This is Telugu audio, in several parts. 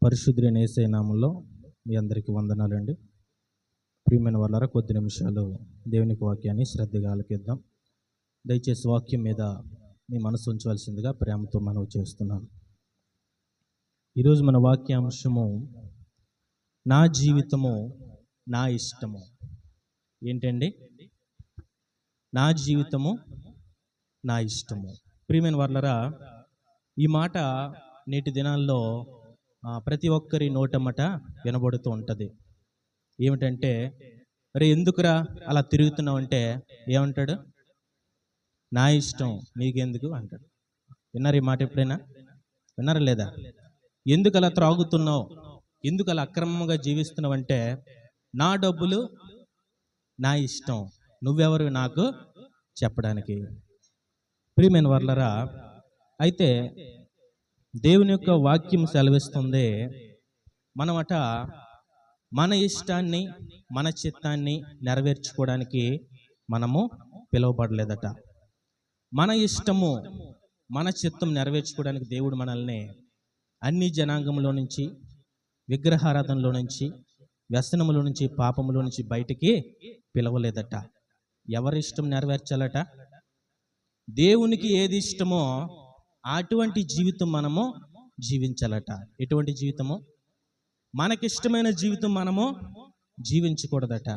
పరిశుద్ధుడైన యేసయ్య నామములో మీ అందరికీ వందనాలండి. ప్రియమైన వాళ్ళారా, కొద్ది నిమిషాలు దేవునికి వాక్యాన్ని శ్రద్ధగా ఆలకిద్దాం. దయచేసి వాక్యం మీద మీ మనసు ఉంచవలసిందిగా ప్రేమతో మనవి చేస్తున్నాను. ఈరోజు మన వాక్యాంశము నా జీవితము నా ఇష్టము. ఏంటండి? నా జీవితము నా ఇష్టము. ప్రియమైన వాళ్ళారా, ఈ మాట నేటి దినాల్లో ప్రతి ఒక్కరి నోటమట వినబడుతూ ఉంటుంది. ఏమిటంటే, అరే ఎందుకురా అలా తిరుగుతున్నావు అంటే ఏమంటాడు? నా ఇష్టం నీకెందుకు అంటాడు. విన్నారు ఈ మాట ఎప్పుడైనా? విన్నారా లేదా? ఎందుకు అలా త్రాగుతున్నావు, ఎందుకు అలా అక్రమంగా జీవిస్తున్నావు అంటే, నా డబ్బులు నా ఇష్టం, నువ్వెవరు నాకు చెప్పడానికి. ప్రియమైన వాళ్ళారా, అయితే దేవుని యొక్క వాక్యం సెలవిస్తుంది, మనమట మన ఇష్టాన్ని మన చిత్తాన్ని నెరవేర్చుకోవడానికి మనము పిలువబడలేదట. మన ఇష్టము మన చిత్తం నెరవేర్చుకోవడానికి దేవుడు మనల్ని అన్ని జనాంగంలో నుంచి, విగ్రహారాధనలో నుంచి, వ్యసనములో నుంచి, పాపములో నుంచి బయటికి పిలవలేదట. ఎవరి ఇష్టం నెరవేర్చాలట? దేవునికి ఏది ఇష్టమో అటువంటి జీవితం మనము జీవించాలట. ఎటువంటి జీవితము? మనకిష్టమైన జీవితం మనము జీవించకూడదట.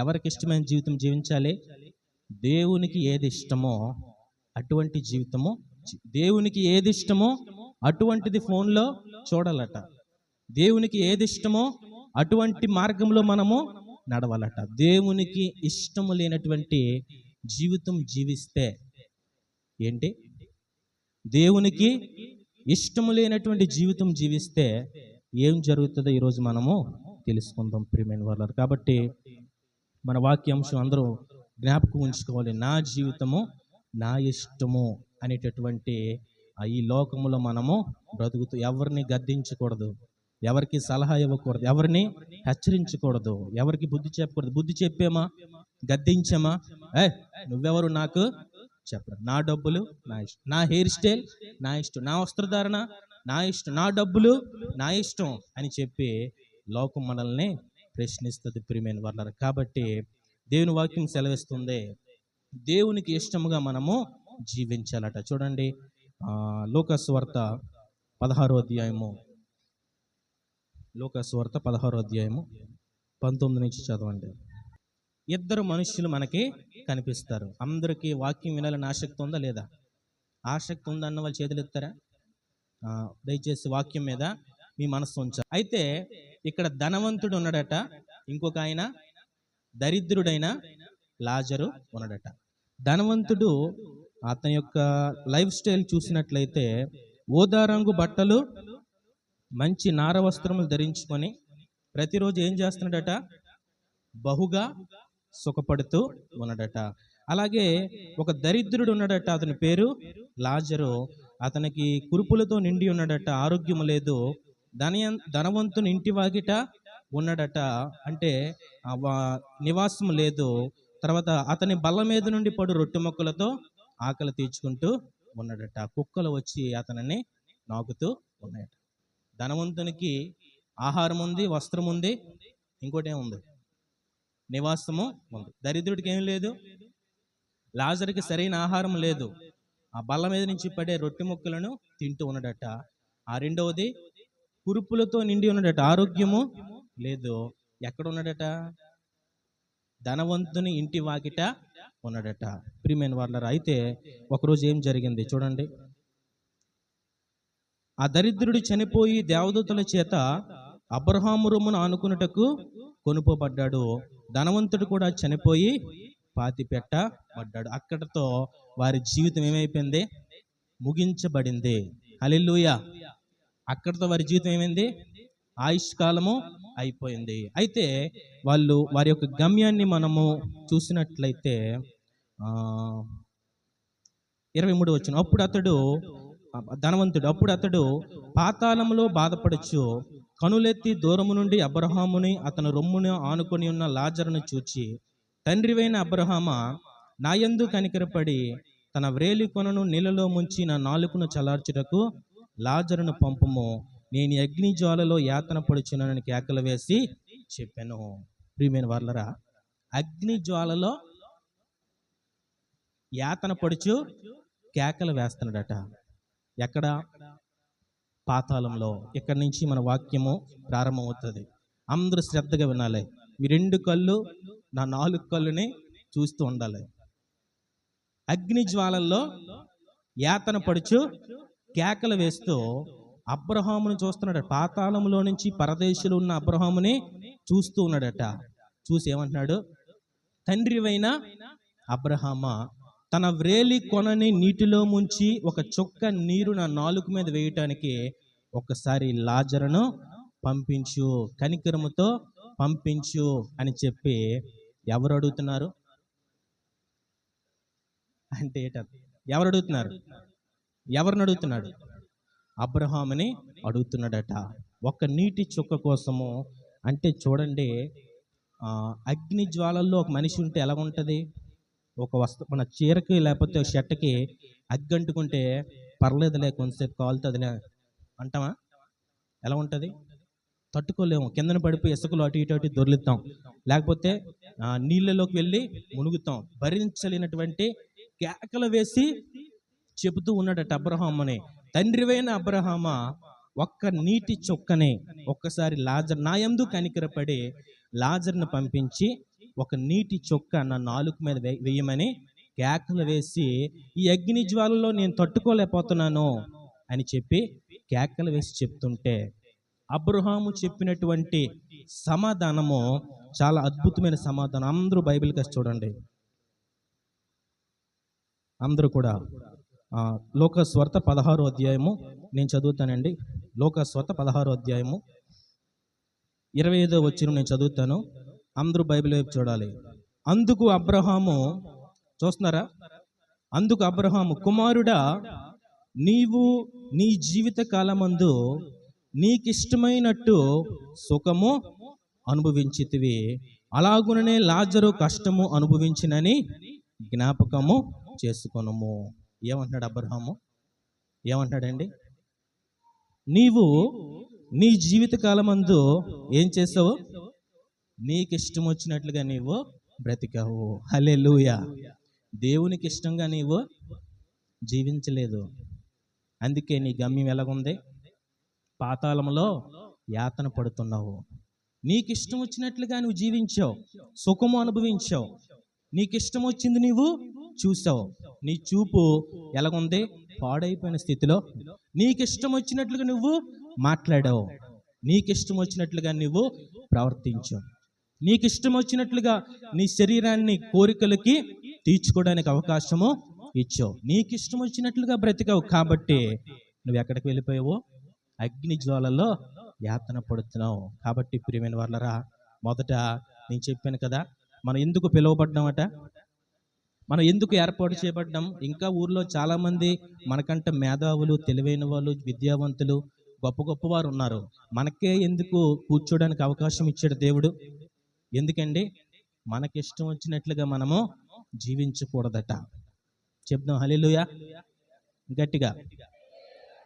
ఎవరికి ఇష్టమైన జీవితం జీవించాలి? దేవునికి ఏది ఇష్టమో అటువంటి జీవితము, దేవునికి ఏది ఇష్టమో అటువంటిది ఫోన్లో చూడాలట. దేవునికి ఏది ఇష్టమో అటువంటి మార్గంలో మనము నడవాలట. దేవునికి ఇష్టము లేనటువంటి జీవితం జీవిస్తే ఏంటి? దేవునికి ఇష్టము లేనటువంటి జీవితం జీవిస్తే ఏం జరుగుతుందో ఈరోజు మనము తెలుసుకుందాం ప్రియమైన వాళ్ళారు. కాబట్టి మన వాక్యాంశం అందరూ జ్ఞాపకం ఉంచుకోవాలి. నా జీవితము నా ఇష్టము అనేటటువంటి ఈ లోకములో మనము బ్రతుకుతూ ఎవరిని గద్దించకూడదు, ఎవరికి సలహా ఇవ్వకూడదు, ఎవరిని హెచ్చరించకూడదు, ఎవరికి బుద్ధి చెప్పకూడదు. బుద్ధి చెప్పామా, గద్దించామా, నువ్వెవరు నాకు చెప్పరు, నా డబ్బులు నా ఇష్టం, నా హెయిర్ స్టైల్ నా ఇష్టం, నా వస్త్రధారణ నా ఇష్టం, నా డబ్బులు నా ఇష్టం అని చెప్పి లోకం మనల్ని ప్రశ్నిస్తుంది ప్రియమైన వాళ్ళారా. కాబట్టి దేవుని వాక్యం సెలవిస్తుంది, దేవునికి ఇష్టముగా మనము జీవించాలట. చూడండి, లోకాసువార్త 16వ అధ్యాయము, లోకాసువార్త 16వ అధ్యాయము 19 నుంచి చదవండి. ఇద్దరు మనుషులు మనకి కనిపిస్తారు. అందరికీ వాక్యం వినాలని ఆసక్తి ఉందా లేదా? ఆసక్తి ఉందన్న వాళ్ళు చేతులు ఎత్తారా? దయచేసి వాక్యం మీద మీ మనసు ఉంచాలి. అయితే ఇక్కడ ధనవంతుడు ఉన్నాడట, ఇంకొక ఆయన దరిద్రుడైన లాజరు ఉన్నాడట. ధనవంతుడు అతని యొక్క లైఫ్ స్టైల్ చూసినట్లయితే ఊదా రంగు బట్టలు, మంచి నార వస్త్రములు ధరించుకొని ప్రతిరోజు ఏం చేస్తున్నాడట? బహుగా సుఖపడుతూ ఉన్నాడట. అలాగే ఒక దరిద్రుడు ఉన్నాడట, అతని పేరు లాజరు. అతనికి కురుపులతో నిండి ఉన్నాడట, ఆరోగ్యం లేదు. ధనవంతుని ఇంటి వాకిట ఉన్నాడట, అంటే నివాసం లేదు. తర్వాత అతని బల్ల మీద నుండి పడు రొట్టె మొక్కలతో ఆకలి తీర్చుకుంటూ ఉన్నాడట. కుక్కలు వచ్చి అతనిని నాకుతూ ఉన్నాయట. ధనవంతునికి ఆహారం ఉంది, వస్త్రం ఉంది, ఇంకోటి ఏముంది? నివాసము ఉంది. దరిద్రుడికి ఏం లేదు. లాజరుకి సరైన ఆహారం లేదు, ఆ బల్ల మీద నుంచి పడే రొట్టె ముక్కలను తింటూ ఉన్నాడట. ఆ రెండవది, కురుపులతో నిండి ఉన్నాడట, ఆరోగ్యము లేదు. ఎక్కడ ఉన్నాడట? ధనవంతుని ఇంటి వాకిట ఉన్నాడట. ప్రియమైన వాళ్ళారా, అయితే ఒకరోజు ఏం జరిగింది చూడండి. ఆ దరిద్రుడు చనిపోయి దేవదూతల చేత అబ్రహాము రొమ్మును ఆనుకున్నటకు కొనుపోబడ్డాడు. ధనవంతుడు కూడా చనిపోయి పాతి పెట్టబడ్డాడు. అక్కడతో వారి జీవితం ఏమైపోయింది? ముగించబడింది. హల్లెలూయా. అక్కడతో వారి జీవితం ఏమైంది? ఆయుష్కాలము అయిపోయింది. అయితే వాళ్ళు వారి యొక్క గమ్యాన్ని మనము చూసినట్లయితే 23వ వచనం, అప్పుడు అతడు పాతాళములో బాధపడచ్చు కనులెత్తి దూరము నుండి అబ్రహాముని అతని రొమ్మును ఆనుకొని ఉన్న లాజరును చూచి, తండ్రివైన అబ్రహామా, నాయందు కనికరపడి తన వ్రేలి కొనను నీళ్ళలో ముంచి నా నాలుకను చలార్చుటకు లాజరును పంపుము, నేను ఈ అగ్ని జ్వాలలో యాతన పడుచున్నానని కేకలు వేసి చెప్పాను. ప్రియమైన వాళ్ళరా, అగ్ని జ్వాలలో యాతన పడుచు కేకలు వేస్తున్నాడట. ఎక్కడ? పాతాళంలో. ఇక్కడి నుంచి మన వాక్యము ప్రారంభమవుతుంది. అందరూ శ్రద్ధగా వినాలి. మీ 2 కళ్ళు నా 4 కళ్ళుని చూస్తూ ఉండాలి. అగ్ని జ్వాలల్లో యాతన పడుచు కేకలు వేస్తూ అబ్రహామును చూస్తున్నాడు. పాతాళంలో నుంచి పరదేశులు ఉన్న అబ్రహాముని చూస్తూ ఉన్నాడట. చూసి ఏమంటున్నాడు? తండ్రివైన అబ్రహామా, తన వ్రేలి కొనని నీటిలో ముంచి ఒక చుక్క నీరు నా నాలుక మీద వేయటానికి ఒక్కసారి లాజరును పంపించు, కనికరముతో పంపించు అని చెప్పి ఎవరు అడుగుతున్నారు? అంటే ఎవరు అడుగుతున్నారు? ఎవరిని అడుగుతున్నాడు? అబ్రహాముని అడుగుతున్నాడట. ఒక నీటి చుక్క కోసము. అంటే చూడండి, అగ్ని జ్వాలల్లో ఒక మనిషి ఉంటే ఎలా ఉంటుంది? ఒక మన చీరకి లేకపోతే షర్ట్కి అగ్గి అంటుకుంటే పర్లేదులే, కొంతసేపు కాలుతుందిలే అంటామా? ఎలా ఉంటుంది? తట్టుకోలేము. కిందన పడిపోయి ఇసుకలు అటు ఇటు దొర్లుతాం, లేకపోతే నీళ్ళలోకి వెళ్ళి మునుగుతాం. భరించలేనటువంటి కేకలు వేసి చెబుతూ ఉన్నాడట అబ్రహాముని, తండ్రివైన అబ్రహామా, ఒక్క నీటి చుక్కని ఒక్కసారి లాజర్ నా యందు కనికరపడి లాజర్ను పంపించి ఒక నీటి చుక్క నా నాలుక మీద వేయమని కేకలు వేసి, ఈ అగ్ని జ్వాలలో నేను తట్టుకోలేకపోతున్నాను అని చెప్పి కేకలు వేసి చెప్తుంటే అబ్రహాము చెప్పినటువంటి సమాధానము చాలా అద్భుతమైన సమాధానం. అందరూ బైబిల్ కాస్త చూడండి. అందరూ కూడా లోకాసువార్త 16వ అధ్యాయము నేను చదువుతానండి. లోకాసువార్త 16వ అధ్యాయము 25వ వచనం నేను చదువుతాను. అందరూ బైబిల్ వైపు చూడాలి. అందుకు అబ్రహాము, చూస్తున్నారా? అందుకు అబ్రహాము, కుమారుడా, నీవు నీ జీవిత కాలమందు నీకిష్టమైనట్టు సుఖము అనుభవించితివి, అలాగుననే లాజరు కష్టము అనుభవించినని జ్ఞాపకము చేసుకొనుము. ఏమంటున్నాడు అబ్రహాము? ఏమంటున్నాడండి? నీవు నీ జీవిత కాలమందు ఏం చేసావు? నీకు ఇష్టం వచ్చినట్లుగా నీవు బ్రతికావు. హల్లెలూయా. దేవునికి ఇష్టంగా నీవు జీవించలేదు. అందుకే నీ గమ్యం ఎలాగుంది? పాతాళంలో యాతన పడుతున్నావు. నీకు ఇష్టం వచ్చినట్లుగా నువ్వు జీవించావు, సుఖము అనుభవించావు, నీకు ఇష్టం వచ్చింది నీవు చూసావు. నీ చూపు ఎలాగుంది? పాడైపోయిన స్థితిలో. నీకు ఇష్టం వచ్చినట్లుగా నువ్వు మాట్లాడావు, నీకు ఇష్టం వచ్చినట్లుగా నువ్వు ప్రవర్తించావు, నీకు ఇష్టం వచ్చినట్లుగా నీ శరీరాన్ని కోరికలకి తీర్చుకోవడానికి అవకాశము ఇచ్చావు, నీకు ఇష్టం వచ్చినట్లుగా బ్రతికావు. కాబట్టి నువ్వు ఎక్కడికి వెళ్ళిపోయావు? అగ్ని జ్వాలలో యాతన పడుతున్నావు. కాబట్టి ప్రియమైన వాళ్ళరా, మొదట నేను చెప్పాను కదా, మనం ఎందుకు పిలువబడ్డామట, మనం ఎందుకు ఏర్పాటు చేయబడ్డాం. ఇంకా ఊర్లో చాలామంది మనకంటే మేధావులు, తెలివైన వాళ్ళు, విద్యావంతులు, గొప్ప గొప్పవారు ఉన్నారు. మనకే ఎందుకు కూర్చోడానికి అవకాశం ఇచ్చాడు దేవుడు? ఎందుకండి? మనకిష్టం వచ్చినట్లుగా మనము జీవించకూడదట. చెప్దాం హల్లెలూయా గట్టిగా.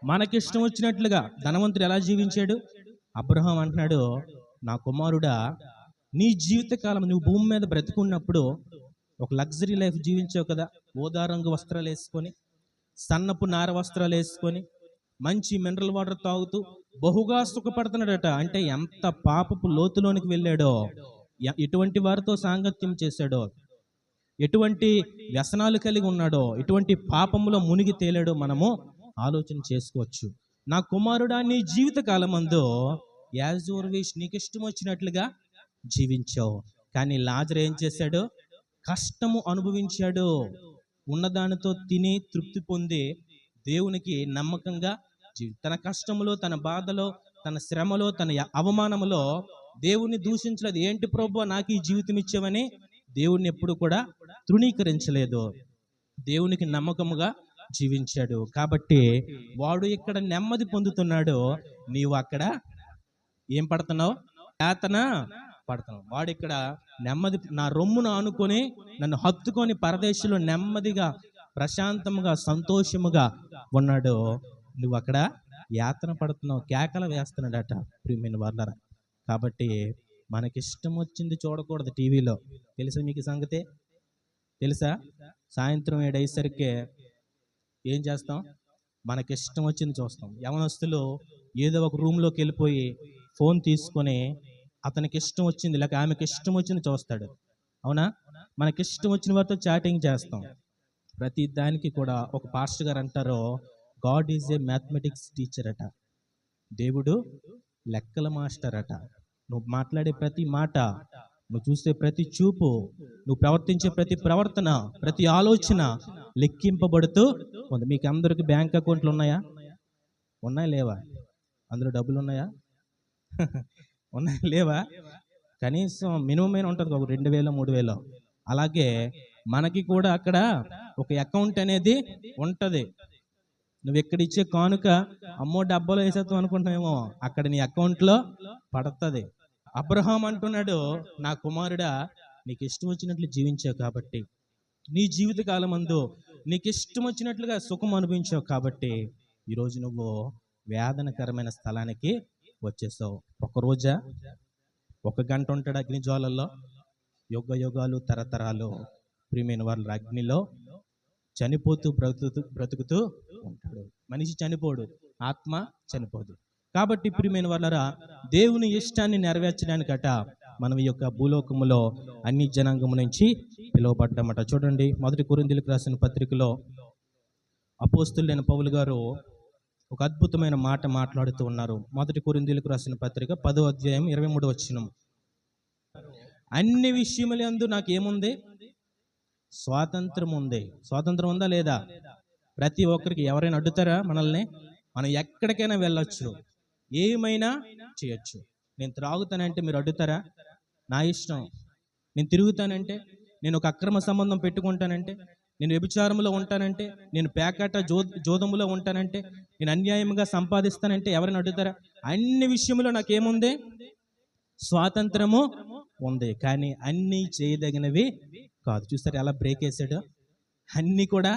మనకిష్టం వచ్చినట్లుగా ధనవంతుడు ఎలా జీవించాడు? అబ్రహాం అంటున్నాడు, నా కుమారుడా, నీ జీవితకాలం నువ్వు భూమి మీద బ్రతికున్నప్పుడు ఒక లగ్జరీ లైఫ్ జీవించావు కదా. ఓదారంగు వస్త్రాలు వేసుకొని, సన్నపు నార వస్త్రాలు వేసుకొని, మంచి మినరల్ వాటర్ తాగుతూ బహుగా సుఖపడుతున్నాడట. అంటే ఎంత పాపపు లోతులోనికి వెళ్ళాడో, ఎటువంటి వారితో సాంగత్యం చేశాడో, ఎటువంటి వ్యసనాలు కలిగి ఉన్నాడో, ఎటువంటి పాపంలో మునిగి తేలాడో మనము ఆలోచన చేసుకోవచ్చు. నా కుమారుడా, నీ జీవిత కాలమందు యాజ్ యువర్ విష్, నీకు ఇష్టం వచ్చినట్లుగా జీవించావు. కానీ లాజరు ఏం చేశాడు? కష్టము అనుభవించాడు. ఉన్నదానితో తిని తృప్తి పొంది దేవునికి నమ్మకంగా తన కష్టములో, తన బాధలో, తన శ్రమలో, తన అవమానములో దేవుణ్ణి దూషించలేదు. ఏంటి ప్రభువా నాకు ఈ జీవితం ఇచ్చావని దేవుణ్ణి ఎప్పుడు కూడా తృణీకరించలేదు. దేవునికి నమ్మకముగా జీవించాడు. కాబట్టి వాడు ఇక్కడ నెమ్మది పొందుతున్నాడు, నీవు అక్కడ ఏం పడుతున్నావు? యాతన పడుతున్నావు. వాడు ఇక్కడ నెమ్మది, నా రొమ్మును ఆనుకొని నన్ను హత్తుకొని పరదేశంలో నెమ్మదిగా, ప్రశాంతముగా, సంతోషముగా ఉన్నాడు. నువ్వు అక్కడ యాతన పడుతున్నావు, కేకలు వేస్తున్నాడట ప్రియమైన వాళ్ళరా. కాబట్టి మనకిష్టం వచ్చింది చూడకూడదు టీవీలో. తెలుసా మీకు ఈ సంగతి? తెలుసా? సాయంత్రం 7 అయ్యేసరికి ఏం చేస్తాం? మనకిష్టం వచ్చింది చూస్తాం. యవనస్తులు ఏదో ఒక రూమ్లోకి వెళ్ళిపోయి ఫోన్ తీసుకొని అతనికి ఇష్టం వచ్చింది లేక ఆమెకి ఇష్టం వచ్చింది చూస్తాడు. అవునా? మనకిష్టం వచ్చిన వారితో చాటింగ్ చేస్తాం. ప్రతి దానికి కూడా ఒక పాస్టర్ గారు అంటారు, God is a mathematics teacher అట. దేవుడు లెక్కల మాస్టర్ అట. నువ్వు మాట్లాడే ప్రతి మాట, నువ్వు చూసే ప్రతి చూపు, నువ్వు ప్రవర్తించే ప్రతి ప్రవర్తన, ప్రతి ఆలోచన లెక్కింపబడుతూ ఉంది. మీకు అందరికి బ్యాంక్ అకౌంట్లు ఉన్నాయా? ఉన్నాయా లేవా? అందులో డబ్బులు ఉన్నాయా? ఉన్నాయా లేవా? కనీసం మినిమం అయినా ఉంటుంది, ఒక 2000 3000. అలాగే మనకి కూడా అక్కడ ఒక అకౌంట్ అనేది ఉంటుంది. నువ్వు ఎక్కడ ఇచ్చే కానుక అమ్మో డబ్బాలో వేసేస్తాం అనుకుంటున్నామేమో, అక్కడ నీ అకౌంట్లో పడుతుంది. అబ్రహాం అంటున్నాడు, నా కుమారుడా, నీకు ఇష్టం వచ్చినట్లు జీవించావు కాబట్టి, నీ జీవితకాలం అందు నీకు ఇష్టం వచ్చినట్లుగా సుఖం అనుభవించావు కాబట్టి ఈరోజు నువ్వు వేదనకరమైన స్థలానికి వచ్చేసావు. ఒక రోజా, 1 గంట ఉంటాడు అగ్ని జ్వాలల్లో, యుగ యుగాలు తరతరాలు ప్రియమైన వాళ్ళ అగ్నిలో చనిపోతూ బ్రతుకుతూ ఉంటాడు. మనిషి చనిపోడు, ఆత్మ చనిపోదు. కాబట్టి ప్రియమైన వాళ్ళరా, దేవుని ఇష్టాన్ని నెరవేర్చడానికట మనం ఈ యొక్క భూలోకములో అన్ని జనాంగము నుంచి పిలువబడ్డామట. చూడండి, 1 కొరింథీయులకు రాసిన పత్రికలో అపోస్తలుడైన పౌలు గారు ఒక అద్భుతమైన మాట మాట్లాడుతూ ఉన్నారు. 1 కొరింథీయులకు రాసిన పత్రిక 10వ అధ్యాయం 23వ వచనం. అన్ని విషయములందు నాకేముంది? స్వాతంత్రం ఉంది. స్వాతంత్రం ఉందా లేదా? ప్రతి ఒక్కరికి ఎవరైనా అడ్డుతారా మనల్ని? మనం ఎక్కడికైనా వెళ్ళొచ్చు, ఏమైనా చేయొచ్చు. నేను త్రాగుతానంటే మీరు అడ్డుతారా? నా ఇష్టం. నేను తిరుగుతానంటే, నేను ఒక అక్రమ సంబంధం పెట్టుకుంటానంటే, నేను వ్యభిచారంలో ఉంటానంటే, నేను పేకాట జోదములో ఉంటానంటే, నేను అన్యాయంగా సంపాదిస్తానంటే ఎవరైనా అడ్డుతారా? అన్ని విషయంలో నాకేముంది? స్వాతంత్రము ఉంది. కానీ అన్నీ చేయదగినవి కాదు. చూస్తారు ఎలా బ్రేక్ వేసాడు? అన్ని కూడా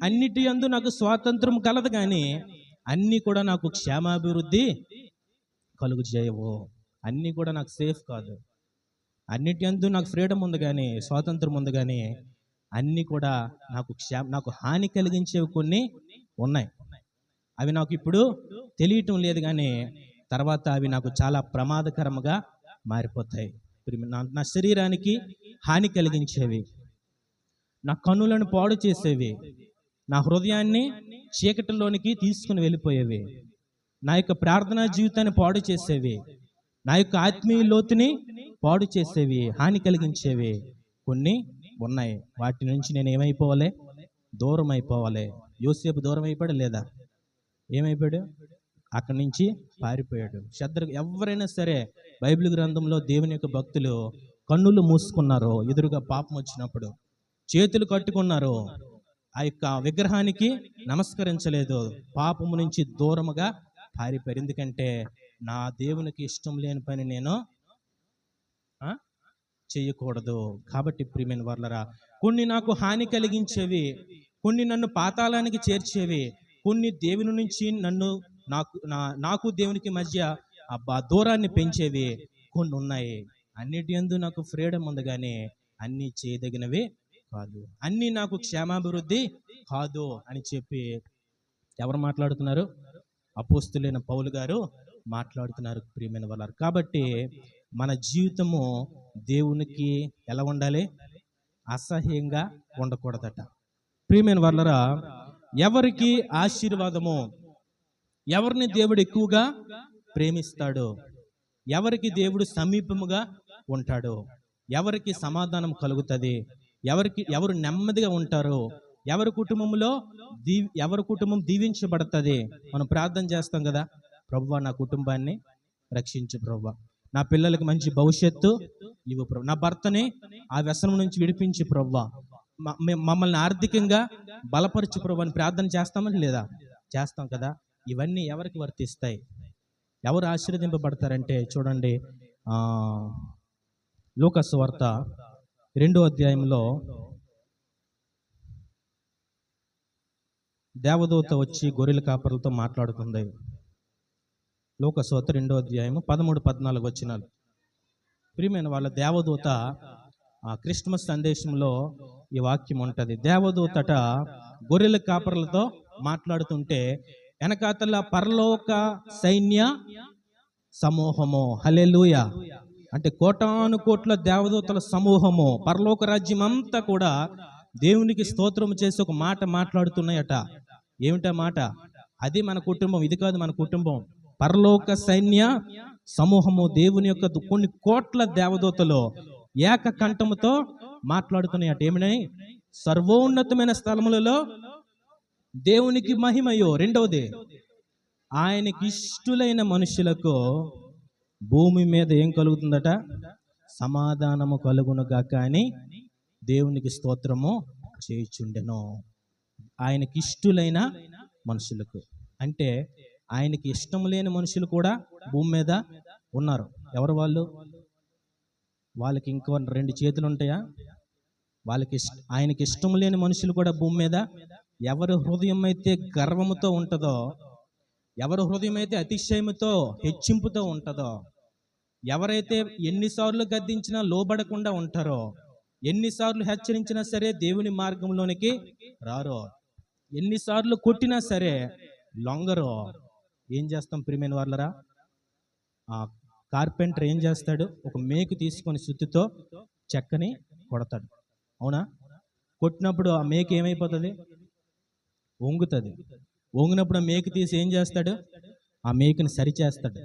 అన్నిటి యందు నాకు స్వాతంత్రం కలదు, కానీ అన్నీ కూడా నాకు క్షేమాభివృద్ధి కలుగు చేయవు. అన్నీ కూడా నాకు సేఫ్ కాదు. అన్నిటి యందు నాకు ఫ్రీడమ్ ఉంది, కానీ స్వాతంత్రం ఉంది, కానీ అన్నీ కూడా నాకు హాని కలిగించేవి కొన్ని ఉన్నాయి. అవి నాకు ఇప్పుడు తెలియటం లేదు, కానీ తర్వాత అవి నాకు చాలా ప్రమాదకరంగా మారిపోతాయి. నా శరీరానికి హాని కలిగించేవి, నా కన్నులను పాడు చేసేవి, నా హృదయాన్ని చీకటిలోనికి తీసుకుని వెళ్ళిపోయేవి, నా యొక్క ప్రార్థనా జీవితాన్ని పాడు చేసేవి, నా యొక్క ఆత్మీయ లోతుని పాడు చేసేవి, హాని కలిగించేవి కొన్ని ఉన్నాయి. వాటి నుంచి నేను ఏమైపోవాలి? దూరం అయిపోవాలి. యోసేపు దూరం అయిపోయాడు లేదా? ఏమైపోయాడు? అక్కడి నుంచి పారిపోయాడు. ఎవరైనా సరే బైబిల్ గ్రంథంలో దేవుని యొక్క భక్తులు కన్నులు మూసుకున్నారు ఎదురుగా పాపం వచ్చినప్పుడు, చేతులు కట్టుకున్నారు, ఆ యొక్క విగ్రహానికి నమస్కరించలేదు, పాపము నుంచి దూరముగా పారిపోయారు. ఎందుకంటే నా దేవునికి ఇష్టం లేని పని నేను చేయకూడదు. కాబట్టి ప్రియమైన వాళ్ళరా, కొన్ని నాకు హాని కలిగించేవి, కొన్ని నన్ను పాతాళానికి చేర్చేవి, కొన్ని దేవుని నుంచి నాకు దేవునికి మధ్య దూరాన్ని పెంచేవి కొన్ని ఉన్నాయి. అన్నిటి యందు నాకు ఫ్రీడమ్ ఉంది, కానీ అన్నీ చేయదగినవి కాదు, అన్నీ నాకు క్షేమాభివృద్ధి కాదు అని చెప్పి ఎవరు మాట్లాడుతున్నారు? అపోస్తలుడైన పౌలు గారు మాట్లాడుతున్నారు ప్రియమైన వాళ్ళారు. కాబట్టి మన జీవితము దేవునికి ఎలా ఉండాలి? అసహ్యంగా ఉండకూడదట. ప్రియమైన వాళ్ళరా, ఎవరికి ఆశీర్వాదము, ఎవరిని దేవుడు ఎక్కువగా ప్రేమిస్తాడు, ఎవరికి దేవుడు సమీపముగా ఉంటాడు, ఎవరికి సమాధానం కలుగుతుంది, ఎవరు నెమ్మదిగా ఉంటారో, ఎవరి కుటుంబం దీవించబడుతుంది. మనం ప్రార్థన చేస్తాం కదా, ప్రభువా నా కుటుంబాన్ని రక్షించు ప్రభువా, నా పిల్లలకి మంచి భవిష్యత్తు ఇవ్వు ప్రభు, నా భర్తని ఆ వ్యసనం నుంచి విడిపించి ప్రభువా, మమ్మల్ని ఆర్థికంగా బలపరచు ప్రభు అని ప్రార్థన చేస్తామని లేదా? చేస్తాం కదా. ఇవన్నీ ఎవరికి వర్తిస్తాయి? ఎవరు ఆశీర్వదింపబడతారంటే చూడండి, లూకా సువార్త 2వ అధ్యాయంలో దేవదూత వచ్చి గొర్రెల కాపరులతో మాట్లాడుతుంది. లోకసువార్త 2వ అధ్యాయము 13-14 వచనాలు. ప్రియమైన వాళ్ళ దేవదూత క్రిస్మస్ సందేశంలో ఈ వాక్యం ఉంటుంది. దేవదూతట గొర్రెల కాపరులతో మాట్లాడుతుంటే వెనకాతల పరలోక సైన్య సమూహము, హల్లెలూయా, అంటే కోటాను కోట్ల దేవదూతల సమూహము, పరలోక రాజ్యం అంతా కూడా దేవునికి స్తోత్రం చేసి ఒక మాట మాట్లాడుతున్నాయట. ఏమిటా మాట? అది మన కుటుంబం, ఇది కాదు మన కుటుంబం. పరలోక సైన్య సమూహము, దేవుని యొక్క కొన్ని కోట్ల దేవదూతలు ఏకకంఠముతో మాట్లాడుతున్నాయట. ఏమని? సర్వోన్నతమైన స్థలములలో దేవునికి మహిమయో. రెండవది, ఆయనకి ఇష్టులైన మనుషులకు భూమి మీద ఏం కలుగుతుందట? సమాధానము కలుగునుగాక అని దేవునికి స్తోత్రము చేయుచుండెను. ఆయనకి ఇష్టులైన మనుషులకు అంటే ఆయనకి ఇష్టం లేని మనుషులు కూడా భూమి మీద ఉన్నారు. ఎవరు వాళ్ళు? వాళ్ళకి ఇంకో 2 చేతులు ఉంటాయా? ఆయనకి ఇష్టం లేని మనుషులు కూడా భూమి మీద. ఎవరి హృదయం అయితే గర్వముతో ఉంటుందో, ఎవరి హృదయం అయితే అతిశయముతో హెచ్చింపుతో ఉంటుందో, ఎవరైతే ఎన్నిసార్లు గద్దించినా లోబడకుండా ఉంటారో, ఎన్నిసార్లు హెచ్చరించినా సరే దేవుని మార్గంలోనికి రారో, ఎన్నిసార్లు కొట్టినా సరే లొంగరో, ఏం చేస్తాం ప్రియమైన వాళ్ళరా? కార్పెంటర్ ఏం చేస్తాడు? ఒక మేకు తీసుకొని సుత్తితో చెక్కని కొడతాడు. అవునా? కొట్టినప్పుడు ఆ మేకు ఏమైపోతుంది? వంగుతుంది. వంగినప్పుడు ఆ మేకు తీసి ఏం చేస్తాడు? ఆ మేకుని సరిచేస్తాడు.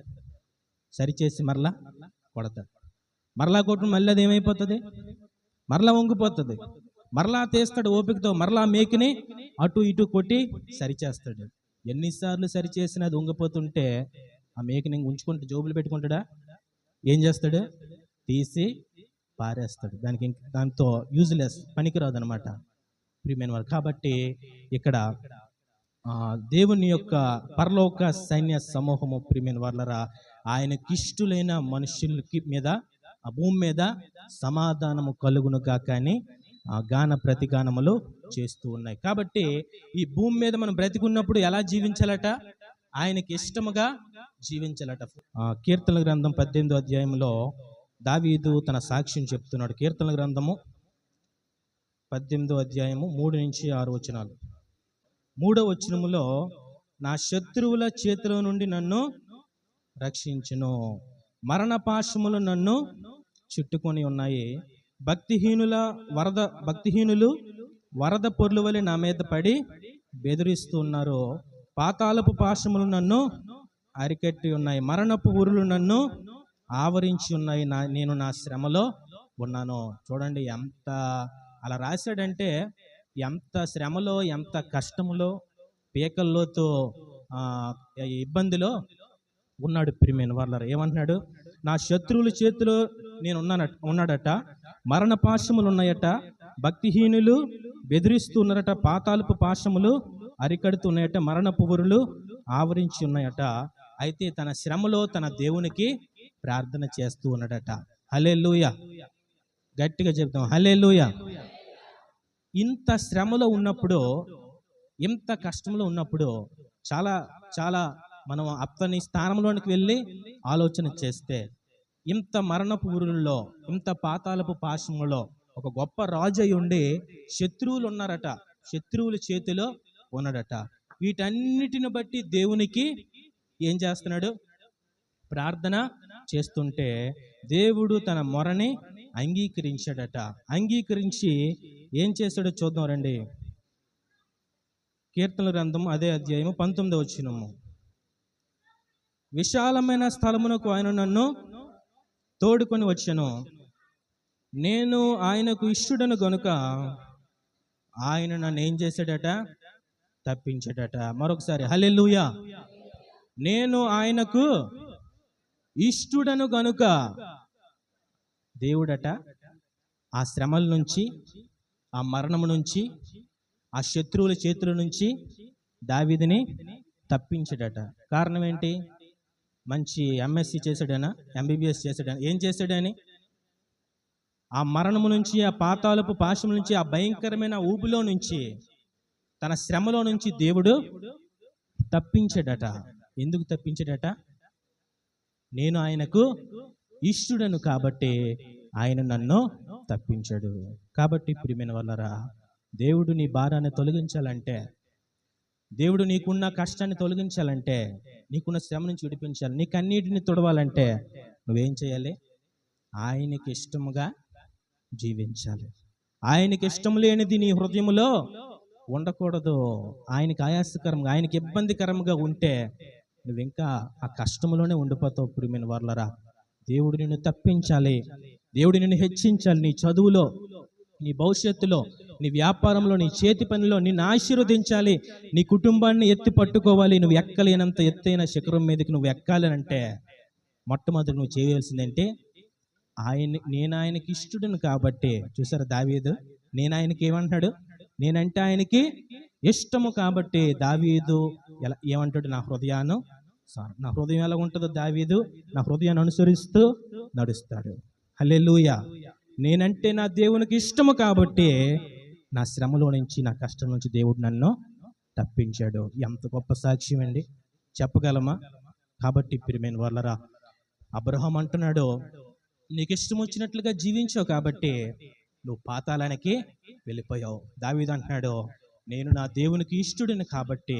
సరిచేసి మరలా కొడతాడు. మరలా కొట్టిన మళ్ళీ అది ఏమైపోతుంది? మరలా వంగిపోతుంది. మరలా తీస్తాడు ఓపికతో, మరలా మేకుని అటు ఇటు కొట్టి సరిచేస్తాడు. ఎన్నిసార్లు సరిచేసినా అది వంగిపోతుంటే ఆ మేకుని ఉంచుకుంటూ జోబులు పెట్టుకుంటాడా? ఏం చేస్తాడు? తీసి పారేస్తాడు. దాంతో యూజ్లెస్, పనికిరాదు అనమాట ప్రియమైన వారు. కాబట్టి ఇక్కడ దేవుని యొక్క పరలోక సైన్య సమూహము ప్రియమైన వాళ్ళరా, ఆయనకి ఇష్టులైన మనుషులకి మీద ఆ భూమి మీద సమాధానము కలుగును గాక అని గాన ప్రతిగానములు చేస్తూ ఉన్నాయి. కాబట్టి ఈ భూమి మీద మనం బ్రతికున్నప్పుడు ఎలా జీవించాలట? ఆయనకి ఇష్టముగా జీవించాలట. కీర్తనల గ్రంథం 18వ అధ్యాయంలో దావీదు తన సాక్ష్యం చెప్తున్నాడు. కీర్తనల గ్రంథము 18వ అధ్యాయము 3-6 వచనాలు. 3వ వచనములో, నా శత్రువుల చేతిలో నుండి నన్ను రక్షించును, మరణ పాశములు నన్ను చుట్టుకొని ఉన్నాయి, భక్తిహీనులు వరద పొర్లు వలె నా మీద పడి బెదిరిస్తున్నారు, పాతాళపు పాశములు నన్ను అరికట్టి ఉన్నాయి, మరణపు ఊరులు నన్ను ఆవరించి ఉన్నాయి, నేను నా శ్రమలో ఉన్నాను. చూడండి ఎంత అలా రాశాడంటే, ఎంత శ్రమలో, ఎంత కష్టములో, పీకల్లోతో ఇబ్బందిలో ఉన్నాడు ప్రియమైన వాళ్ళారా. ఏమంటున్నాడు? నా శత్రువుల చేతిలో నేను ఉన్నాడట, మరణ పాశములు ఉన్నాయట, భక్తిహీనులు బెదిరిస్తున్నారట, పాతాళపు పాశములు అరికడుతున్నాయట, మరణపు ఊరులు ఆవరించి ఉన్నాయట. అయితే తన శ్రమలో తన దేవునికి ప్రార్థన చేస్తూ ఉన్నాడట. హల్లెలూయా, గట్టిగా చెప్తాం హల్లెలూయా. ఇంత శ్రమలో ఉన్నప్పుడు, ఇంత కష్టంలో ఉన్నప్పుడు చాలా చాలా మనం అతని స్థానంలోనికి వెళ్ళి ఆలోచన చేస్తే, ఇంత మరణపు ఊరుల్లో, ఇంత పాతాళపు పాశములో ఒక గొప్ప రాజు అయి ఉండి శత్రువులు ఉన్నారట, శత్రువుల చేతిలో ఉన్నాడట. వీటన్నిటిని బట్టి దేవునికి ఏం చేస్తున్నాడు? ప్రార్థన చేస్తుంటే దేవుడు తన మొరని అంగీకరించాడట. అంగీకరించి ఏం చేశాడో చూద్దాం రండి. కీర్తనల గ్రంథం అదే అధ్యాయము 19వ వచనము. విశాలమైన స్థలమునకు ఆయన నన్ను తోడుకొని వచ్చెను, నేను ఆయనకు ఇష్టుడను గనుక ఆయన నన్ను ఏం చేశాడట? తప్పించాడట. మరొకసారి హల్లెలూయా. నేను ఆయనకు ఇష్టుడను గనుక దేవుడట ఆ శ్రమల నుంచి, ఆ మరణము నుంచి, ఆ శత్రువుల చేతుల నుంచి దావీదుని తప్పించాడట. కారణం ఏంటి? మంచి ఎంఎస్సి చేశాడనా, ఎంబీబీఎస్ చేశాడని? ఏం చేశాడని? ఆ మరణము నుంచి, ఆ పాతాళపు పాశం నుంచి, ఆ భయంకరమైన ఊబిలో నుంచి తన శ్రమలో నుంచి దేవుడు తప్పించాడట. ఎందుకు తప్పించాడట? నేను ఆయనకు ఇష్టుడను కాబట్టి ఆయన నన్ను తప్పించాడు. కాబట్టి ప్రియమైన వాళ్ళరా, దేవుడు నీ భారాన్ని తొలగించాలంటే, దేవుడు నీకున్న కష్టాన్ని తొలగించాలంటే, నీకున్న శ్రమ నుంచి విడిపించాలి, నీకు అన్నిటిని తొడవాలంటే నువ్వేం చేయాలి? ఆయనకి ఇష్టముగా జీవించాలి. ఆయనకి ఇష్టం లేనిది నీ హృదయంలో ఉండకూడదు. ఆయనకి ఆయాసకరంగా, ఆయనకి ఇబ్బందికరంగా ఉంటే నువ్వు ఇంకా ఆ కష్టంలోనే ఉండిపోతావు. ప్రియమైన వాళ్ళరా, దేవుడు నిన్ను తప్పించాలి, దేవుడు నిన్ను హెచ్చించాలి. నీ చదువులో, నీ భవిష్యత్తులో, నీ వ్యాపారంలో, నీ చేతి పనిలో నిన్ను ఆశీర్వదించాలి. నీ కుటుంబాన్ని ఎత్తి పట్టుకోవాలి. నువ్వు ఎక్కలేనంత ఎత్తైన శిఖరం మీదకి నువ్వు ఎక్కాలి అంటే మొట్టమొదటి నువ్వు చేయవలసిందంటే, నేను ఆయనకి ఇష్టడును కాబట్టి. చూసారా దావీదు, నేను ఆయనకి ఏమంటున్నాడు? నేనంటే ఆయనకి ఇష్టము కాబట్టి. దావీదు ఏమంటాడు? నా హృదయం ఎలా ఉంటుందో దావీదు నా హృదయాన్ని అనుసరిస్తూ నడుస్తాడు. హల్లెలూయా. నేనంటే నా దేవునికి ఇష్టము కాబట్టి నా శ్రమలో నుంచి, నా కష్టం నుంచి దేవుడు నన్ను తప్పించాడు. ఎంత గొప్ప సాక్ష్యం అండి, చెప్పగలమా? కాబట్టి ప్రియమైన వాళ్ళరా, అబ్రహాం అంటున్నాడు, నీకు ఇష్టం వచ్చినట్లుగా జీవించావు కాబట్టి నువ్వు పాతాళానికి వెళ్ళిపోయావు. దావీదు అంటున్నాడు, నేను నా దేవునికి ఇష్టడిని కాబట్టి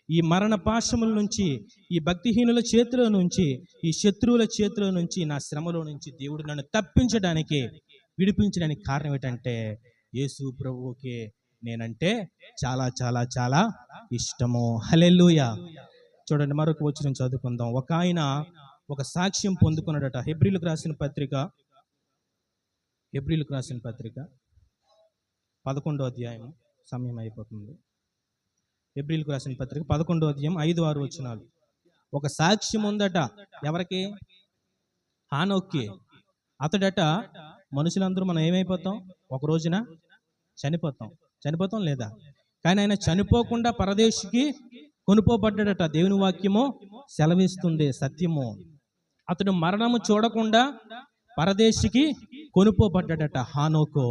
ఈ మరణ పాశముల నుంచి, ఈ భక్తిహీనుల చేతిలో నుంచి, ఈ శత్రువుల చేతిలో నుంచి, నా శ్రమలో నుంచి దేవుడు నన్ను తప్పించడానికి, విడిపించడానికి కారణం ఏంటంటే యేసు ప్రభువుకి నేనంటే చాలా చాలా చాలా ఇష్టము. హల్లెలూయా. చూడండి, మరొక వచనం చదువుకుందాం. ఒక ఆయన ఒక సాక్ష్యం పొందుకున్నాడట. హెబ్రీలకు రాసిన పత్రిక 11వ అధ్యాయం, సమయం అయిపోతుంది. హెబ్రీలకు రాసిన పత్రిక 11వ అధ్యాయం 5-6 వచనాలు. ఒక సాక్ష్యం ఉందట. ఎవరికి? హానోక్కి. అతడట, మనుషులందరూ మనం ఏమైపోతాం? ఒక రోజున చనిపోతాం లేదా? కానీ ఆయన చనిపోకుండా పరదేశికి కొనుపోబడ్డాడట. దేవుని వాక్యము సెలవిస్తుంది, సత్యము. అతడు మరణము చూడకుండా పరదేశికి కొనుపోబడ్డాడట హానోకు.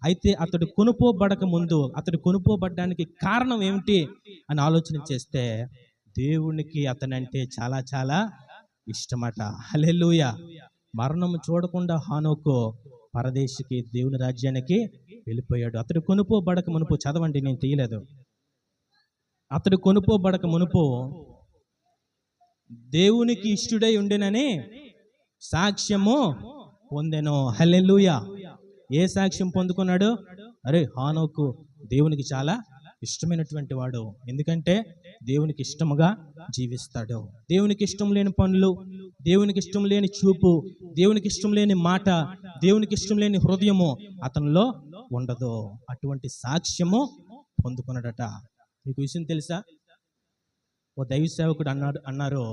అయితే అతడు కొనుపోబడక ముందు, అతడు కొనుపోబడ్డానికి కారణం ఏమిటి అని ఆలోచన చేస్తే, దేవునికి అతనంటే చాలా చాలా ఇష్టమట. హల్లెలూయా. మరణము చూడకుండా హానోకు పరదేశికి, దేవుని రాజ్యానికి వెళ్ళిపోయాడు. అతడు కొనుపోబడక మునుపు, చదవండి, నేను తీయలేదు. అతడు కొనుపోబడక మునుపు దేవునికి ఇష్టుడై ఉండెనని సాక్ష్యము పొందెను. హల్లెలూయా. ఏ సాక్ష్యం పొందుకున్నాడు? అరే, హానోకు దేవునికి చాలా ఇష్టమైనటువంటి వాడు. ఎందుకంటే దేవునికి ఇష్టముగా జీవిస్తాడు. దేవునికి ఇష్టం లేని పనులు, దేవునికి ఇష్టం లేని చూపు, దేవునికి ఇష్టం లేని మాట, దేవునికి ఇష్టం లేని హృదయము అతనిలో ఉండదు. అటువంటి సాక్ష్యము పొందుకున్నాడట. మీకు విషయం తెలుసా? ఓ దైవ సేవకుడు అన్నారు,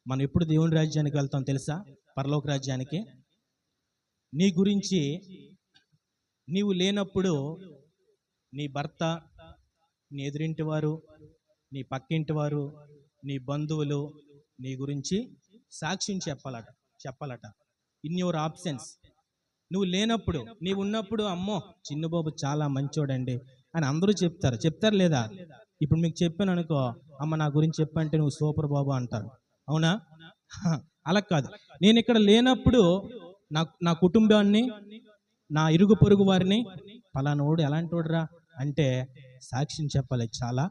మనం ఎప్పుడు దేవుని రాజ్యానికి వెళ్తాం తెలుసా? పరలోక రాజ్యానికి. నీ గురించి నీవు లేనప్పుడు నీ భర్త, నీ ఎదురింటి వారు, నీ పక్కింటి వారు, నీ బంధువులు నీ గురించి సాక్ష్యం చెప్పాలట. In your absence. నువ్వు లేనప్పుడు, నీవు ఉన్నప్పుడు, అమ్మో చిన్నబాబు చాలా మంచోడండి అని అందరూ చెప్తారు లేదా? ఇప్పుడు మీకు చెప్పాను అనుకో, అమ్మ నా గురించి చెప్పంటే నువ్వు సూపర్ బాబు అంటారు. అవునా? అలా కాదు. నేను ఇక్కడ లేనప్పుడు నా కుటుంబాన్ని, నా ఇరుగు పొరుగు వారిని, పలానోడు ఎలాంటోడురా అంటే సాక్ష్యం చెప్పాలి. చాలా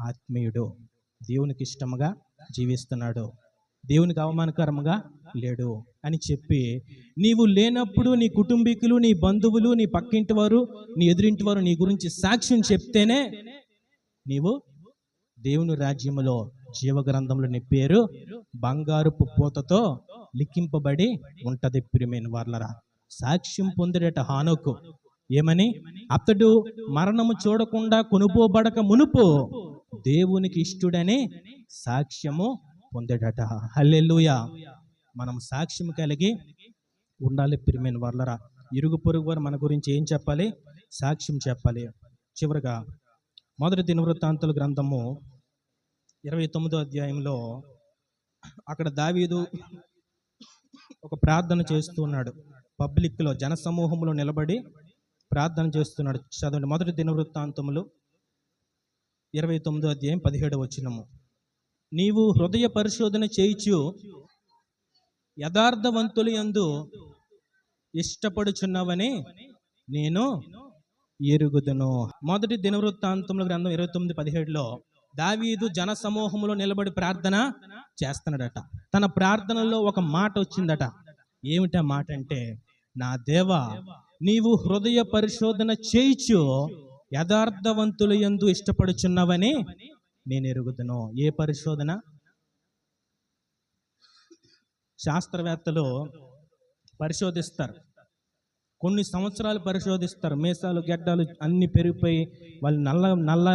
ఆత్మీయుడు, దేవునికి ఇష్టముగా జీవిస్తున్నాడు, దేవునికి అవమానకరంగా లేడు అని చెప్పి, నీవు లేనప్పుడు నీ కుటుంబీకులు, నీ బంధువులు, నీ పక్కింటి వారు, నీ ఎదురింటి వారు నీ గురించి సాక్ష్యం చెప్తేనే నీవు దేవుని రాజ్యములో, జీవగ్రంథంలో నీ పేరు బంగారుపు పూతతో లిఖింపబడి ఉంటది. ప్రియమైన వాళ్ళరా, సాక్ష్యం పొందిడట హానోకు. ఏమని? అతడు మరణము చూడకుండా కొనుపోబడక మునుపు దేవునికి ఇష్టుడని సాక్ష్యము పొందాడట. హల్లెలూయా. మనం సాక్ష్యం కలిగి ఉండాలి. ప్రియమైన వాళ్ళరా, ఇరుగు పొరుగు వారు మన గురించి ఏం చెప్పాలి? సాక్ష్యం చెప్పాలి. చివరిగా మొదటి దినవృత్తాంతుల గ్రంథము 29వ అధ్యాయంలో అక్కడ దావీదు ఒక ప్రార్థన చేస్తున్నాడు. పబ్లిక్లో, జనసమూహంలో నిలబడి ప్రార్థన చేస్తున్నాడు. చదవండి, మొదటి దినవృత్తాంతములు 29వ అధ్యాయం 17వ వచనము. నీవు హృదయ పరిశోధన చేయుచు యథార్థవంతుల యందు ఇష్టపడుచున్నావని నేను ఎరుగుదును. మొదటి దినవృత్తాంతముల గ్రంథం 29:17లో దావీదు జన సమూహంలో నిలబడి ప్రార్థన చేస్తున్నాడట. తన ప్రార్థనలో ఒక మాట వచ్చిందట. ఏమిటా మాట అంటే, నా దేవా, నీవు హృదయ పరిశోధన చేయుచు యథార్థవంతుల యందు ఇష్టపడుచున్నావని నేను ఎరుగుదును. ఏ పరిశోధన? శాస్త్రవేత్తలు పరిశోధిస్తారు, కొన్ని సంవత్సరాలు పరిశోధిస్తారు. మీసాలు గెడ్డాలు అన్ని పెరిగిపోయి వాళ్ళు నల్ల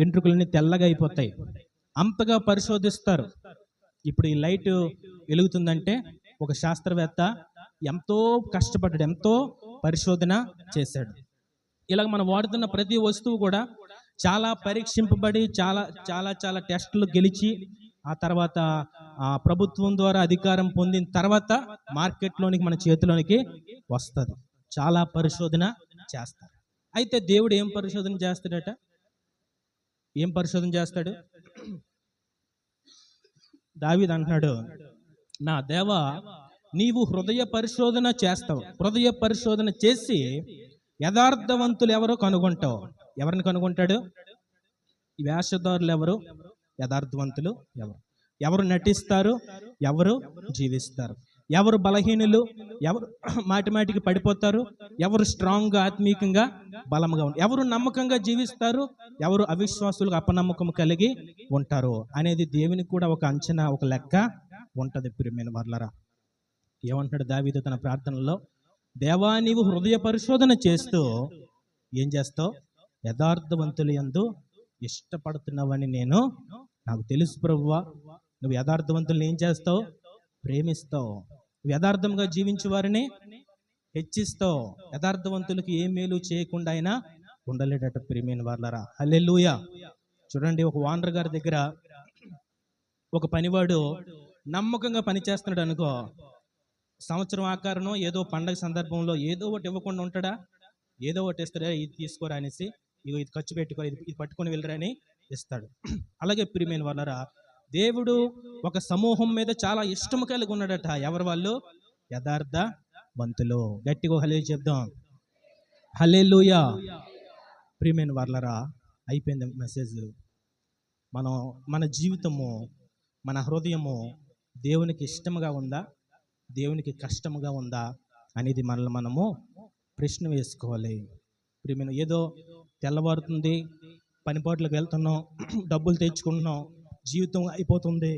వెంట్రుకలన్నీ తెల్లగా అయిపోతాయి. అంతగా పరిశోధిస్తారు. ఇప్పుడు ఈ లైట్ వెలుగుతుందంటే ఒక శాస్త్రవేత్త ఎంతో కష్టపడ్డాడు, ఎంతో పరిశోధన చేశాడు. ఇలాగ మనం వాడుతున్న ప్రతి వస్తువు కూడా చాలా పరీక్షింపబడి చాలా చాలా చాలా టెస్టులు గెలిచి ఆ తర్వాత ప్రభుత్వం ద్వారా అధికారం పొందిన తర్వాత మార్కెట్లోనికి మన చేతిలోనికి వస్తుంది. చాలా పరిశోధన చేస్తారు. అయితే దేవుడు ఏం పరిశోధన చేస్తాడట? ఏం పరిశోధన చేస్తాడు? దావీదు అంటున్నాడు, నా దేవా, నీవు హృదయ పరిశోధన చేస్తావు. హృదయ పరిశోధన చేసి యథార్థవంతులు ఎవరో కనుగొంటావు. ఎవరిని కనుగొంటాడు? ఈ వేషధారులు ఎవరు? యథార్థవంతులు ఎవరు? ఎవరు నటిస్తారు? ఎవరు జీవిస్తారు? ఎవరు బలహీనులు? ఎవరు మాటిమాటికి పడిపోతారు? ఎవరు స్ట్రాంగ్గా ఆత్మీయంగా బలంగా ఉంటారు? ఎవరు నమ్మకంగా జీవిస్తారు? ఎవరు అవిశ్వాసులుగా అపనమ్మకం కలిగి ఉంటారు అనేది దేవునికి కూడా ఒక అంచనా, ఒక లెక్క ఉంటుంది. ప్రియమైన వారలారా, ఏమంటాడు దావీదు తన ప్రార్థనలో? దేవా, నీవు హృదయ పరిశోధన చేస్తూ ఏం చేస్తావు? యథార్థవంతుల యందు ఇష్టపడుతున్నావని నాకు తెలుసు ప్రభువా. నువ్వు యథార్థవంతులను ఏం చేస్తావు? ప్రేమిస్తావు. నువ్వు యథార్థంగా జీవించే వారిని హెచ్చిస్తావు. యథార్థవంతులకి ఏ మేలు చేయకుండా అయినా ఉండలేడట. ప్రియమైన వారలారా, హల్లెలూయా. చూడండి, ఒక ఓనర్ గారి దగ్గర ఒక పనివాడు నమ్మకంగా పనిచేస్తున్నాడు అనుకో, సంవత్సరం ఆకారం ఏదో పండగ సందర్భంలో ఏదో ఒకటి ఇవ్వకుండా ఉంటాడా? ఏదో ఒకటి ఇస్తాడా? ఇది తీసుకోరా అనేసి, ఇది ఖర్చు పెట్టుకో, ఇది పట్టుకొని వెళ్ళరా అని ఇస్తాడు. అలాగే ప్రియమైన వారలారా, దేవుడు ఒక సమూహం మీద చాలా ఇష్టం కలిగి ఉన్నాడట. ఎవరు వాళ్ళు? యథార్థవంతులు. గట్టిగా హల్లెలూయా చెప్దాం. హల్లెలూయా. ప్రియమైన వారలారా, అయిపోయింది మెసేజ్. మన జీవితము, మన హృదయము దేవునికి ఇష్టముగా ఉందా, దేవునికి కష్టముగా ఉందా అనేది మనల్ని మనము ప్రశ్న వేసుకోవాలి. ప్రియమైన, ఏదో తెల్లవారుతుంది, పనిపాట్లకు వెళ్తున్నాం, డబ్బులు తెచ్చుకుంటున్నాం, జీవితం అయిపోతుంది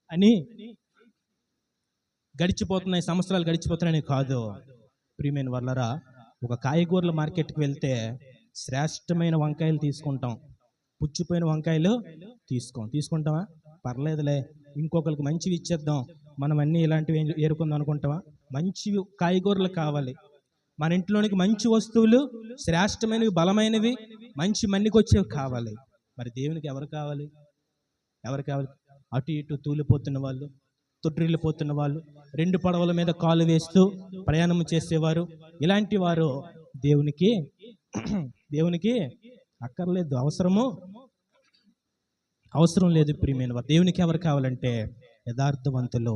అని గడిచిపోతున్నాయి, సంవత్సరాలు గడిచిపోతున్నాయని కాదు. ప్రియమైన వారలారా, ఒక కాయగూరల మార్కెట్కి వెళ్తే శ్రేష్టమైన వంకాయలు తీసుకుంటాం, పుచ్చిపోయిన వంకాయలు తీసుకుంటామా? పర్లేదులే, ఇంకొకరికి మంచివి ఇచ్చేద్దాం, మనం అన్నీ ఇలాంటివి ఏరుకుందాం అనుకుంటామా? మంచి కాయగూరలు కావాలి. మన ఇంట్లోనికి మంచి వస్తువులు, శ్రేష్టమైనవి, బలమైనవి, మంచి మన్నికొచ్చేవి కావాలి. మరి దేవునికి ఎవరు కావాలి? అటు ఇటు తూలిపోతున్న వాళ్ళు, తొట్టిల్లిపోతున్న వాళ్ళు, 2 పడవల మీద కాలు వేస్తూ ప్రయాణం చేసేవారు, ఇలాంటి వారు దేవునికి అక్కర్లేదు, అవసరం లేదు. ప్రియమైన వారు, దేవునికి ఎవరు కావాలంటే యథార్థవంతులు,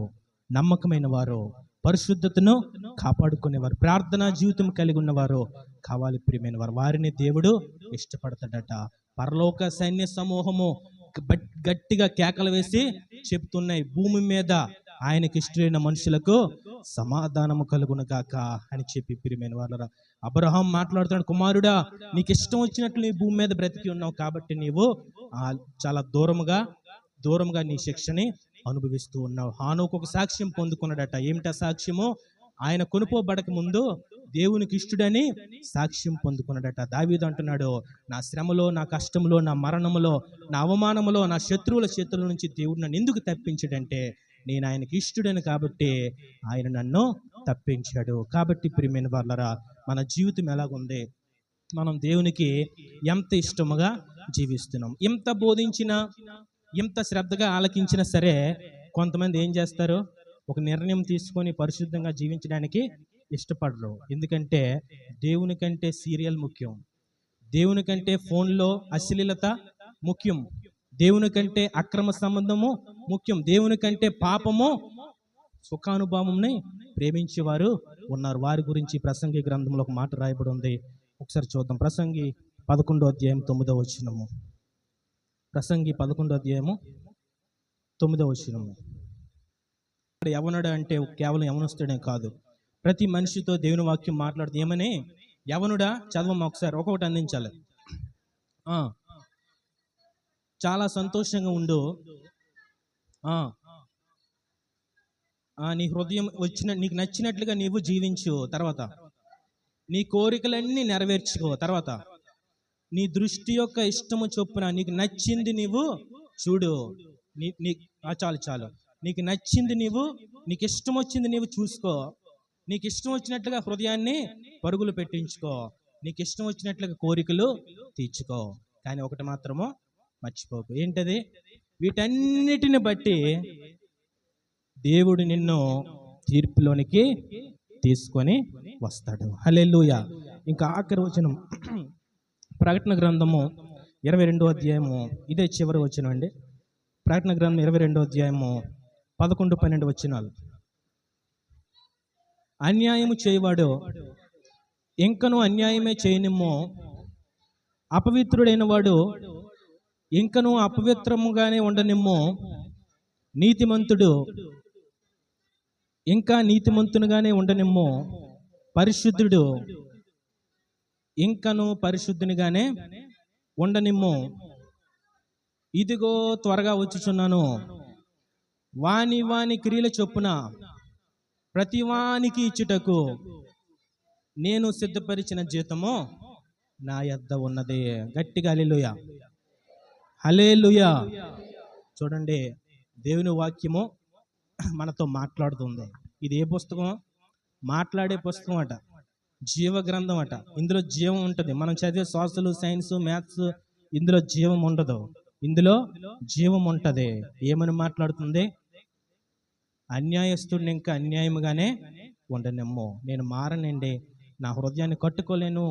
నమ్మకమైన వారు, పరిశుద్ధతను కాపాడుకునేవారు, ప్రార్థనా జీవితం కలిగి ఉన్నవారు కావాలి. ప్రియమైన వారు, వారిని దేవుడు ఇష్టపడతాడట. పరలోక సైన్య సమూహము గట్టిగా కేకలు వేసి చెప్తున్నాయి, భూమి మీద ఆయనకి ఇష్టమైన మనుషులకు సమాధానము కలుగును గాక అని చెప్పి. ప్రియమైన వారలారా, అబ్రహాం మాట్లాడుతున్నాడు, కుమారుడా, నీకు ఇష్టం వచ్చినట్లు నీ భూమి మీద బ్రతికి ఉన్నావు కాబట్టి నీవు చాలా దూరముగా నీ శిక్షని అనుభవిస్తూ ఉన్నావు. హానోకు ఒక సాక్ష్యం పొందుకున్నాడట. ఏమిటా సాక్ష్యము? ఆయన కొనుక్కోబడక ముందు దేవునికి ఇష్టడని సాక్ష్యం పొందుకున్నాడట. దావీదు అంటున్నాడు, నా శ్రమలో, నా కష్టంలో, నా మరణములో, నా అవమానములో, నా శత్రువుల చేతుల నుంచి దేవుడు నన్ను ఎందుకు తప్పించాడంటే నేను ఆయనకి ఇష్టడని కాబట్టి ఆయన నన్ను తప్పించాడు. కాబట్టి ప్రియమైన వారలారా, మన జీవితం ఎలాగుంది? మనం దేవునికి ఎంత ఇష్టముగా జీవిస్తున్నాం? ఎంత బోధించినా, ఎంత శ్రద్ధగా ఆలకించినా సరే కొంతమంది ఏం చేస్తారు? ఒక నిర్ణయం తీసుకొని పరిశుద్ధంగా జీవించడానికి ఇష్టపడరు. ఎందుకంటే దేవుని కంటే సీరియల్ ముఖ్యం, దేవుని కంటే ఫోన్లో అశ్లీలత ముఖ్యం. దేవుని కంటే అక్రమ సంబంధము ముఖ్యం. దేవుని కంటే పాపము సుఖానుభావంని ప్రేమించేవారు ఉన్నారు. వారి గురించి ప్రసంగి గ్రంథంలో ఒక మాట రాయబడి ఉంది. ఒకసారి చూద్దాం. ప్రసంగి 11వ అధ్యాయం 9వ వచనము. ప్రసంగి 11వ అధ్యాయము 9వ వచనము. యవనుడు అంటే కేవలం యవనస్తుడే కాదు, ప్రతి మనిషితో దేవుని వాక్యం మాట్లాడుతూ ఏమని, యవనుడా చదవమ్మా ఒకసారి, ఒక్కొక్కటి అందించాలి. చాలా సంతోషంగా ఉండు, నీ హృదయం నీకు నచ్చినట్లుగా నీవు జీవించు, తర్వాత నీ కోరికలన్నీ నెరవేర్చుకో, తర్వాత నీ దృష్టి యొక్క ఇష్టము చొప్పున నీకు నచ్చింది నీవు చూడు. చాలు నీకు నచ్చింది నీకు ఇష్టం వచ్చింది నీవు చూసుకో. నీకు ఇష్టం వచ్చినట్లుగా హృదయాన్ని పరుగులు పెట్టించుకో, నీకు ఇష్టం వచ్చినట్లుగా కోరికలు తీర్చుకో. కానీ ఒకటి మాత్రము మర్చిపోకు, ఏంటది? వీటన్నిటిని బట్టి దేవుడు నిన్ను తీర్పులోనికి తీసుకొని వస్తాడు. హల్లెలూయా. ఇంకా ఆఖరి వచనం ప్రకటన గ్రంథము 22వ అధ్యాయము, ఇదే చివరి వచనం అండి. ప్రకటన గ్రంథం 22వ అధ్యాయము 11-12 వచనాలు. అన్యాయము చేయవాడు ఇంకను అన్యాయమే చేయనిమ్ము, అపవిత్రుడైన వాడు ఇంకను అపవిత్రముగానే ఉండనిమ్ము, నీతిమంతుడు ఇంకా నీతిమంతునిగానే ఉండనిమ్ము, పరిశుద్ధుడు ఇంకను పరిశుద్ధునిగానే ఉండనిమ్ము. ఇదిగో త్వరగా వచ్చుచున్నాను, వాని వాని క్రియల చొప్పున ప్రతి వానికి ఇచ్చుటకు నేను సిద్ధపరిచిన జీతము నా యొద్ద ఉన్నది. గట్టిగా హల్లెలూయా, హల్లెలూయా. చూడండి, దేవుని వాక్యము మనతో మాట్లాడుతుంది. ఇది ఏ పుస్తకం? మాట్లాడే పుస్తకం అట, జీవ గ్రంథం అట. ఇందులో జీవం ఉంటుంది. మనం చదివే సోషల్, సైన్స్, మ్యాథ్స్ ఇందులో జీవం ఉండదు. ఇందులో జీవం ఉంటది. ఏమని మాట్లాడుతుంది? అన్యాయస్తుడిని ఇంకా అన్యాయముగానే ఉండనిమ్ము. నేను మారనండి, నా హృదయాన్ని కట్టుకోలేను,